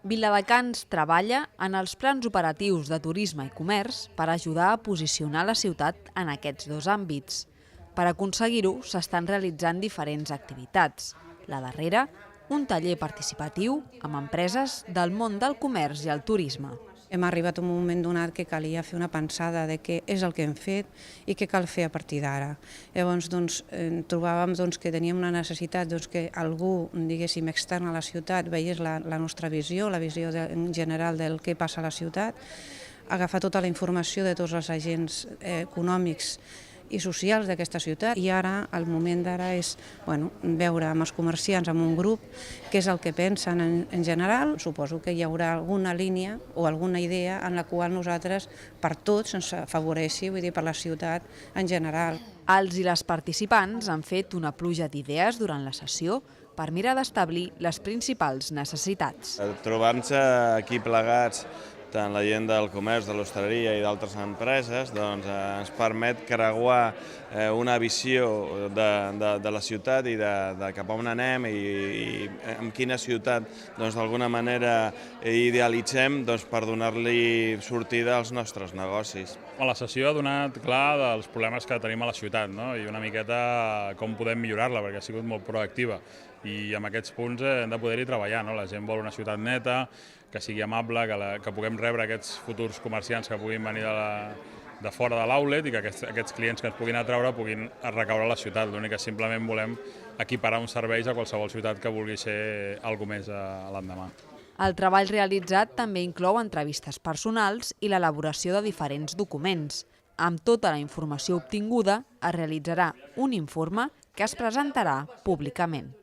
Viladecans treballa en els plans operatius de turisme i comerç per ajudar a posicionar la ciutat en aquests dos àmbits. Per aconseguir-ho, s'estan realitzant diferents activitats. La darrera, un taller participatiu amb empreses del món del comerç i el turisme. Hem arribat a un moment donat que calia fer una pensada de què és el que hem fet i què cal fer a partir d'ara. Llavors, trobàvem que teníem una necessitat que algú, diguéssim, extern a la ciutat veiés la nostra visió, la visió en general del què passa a la ciutat, agafar tota la informació de tots els agents econòmics i socials d'aquesta ciutat, i ara, el moment d'ara és veure amb els comerciants, amb un grup, què és el que pensen en general. Suposo que hi haurà alguna línia o alguna idea en la qual nosaltres, per tots, ens afavoreixi, vull dir, per la ciutat en general. Els i les participants han fet una pluja d'idees durant la sessió per mirar d'establir les principals necessitats. Trobant-se aquí plegats, tant la gent del comerç, de l'hostaleria i d'altres empreses, ens permet creuar una visió de la ciutat i de cap a on anem i en quina ciutat d'alguna manera idealitzem per donar-li sortida als nostres negocis. La sessió ha donat clar dels problemes que tenim a la ciutat i una miqueta com podem millorar-la, perquè ha sigut molt proactiva. I amb aquests punts hem de poder-hi treballar. La gent vol una ciutat neta, que sigui amable, que puguem rebre aquests futurs comerciants que puguin venir de fora de l'outlet i que aquests clients que ens puguin atraure puguin recaure a la ciutat. L'únic que simplement volem equiparar uns serveis a qualsevol ciutat que vulgui ser alguna més a l'endemà. El treball realitzat també inclou entrevistes personals i l'elaboració de diferents documents. Amb tota la informació obtinguda, es realitzarà un informe que es presentarà públicament.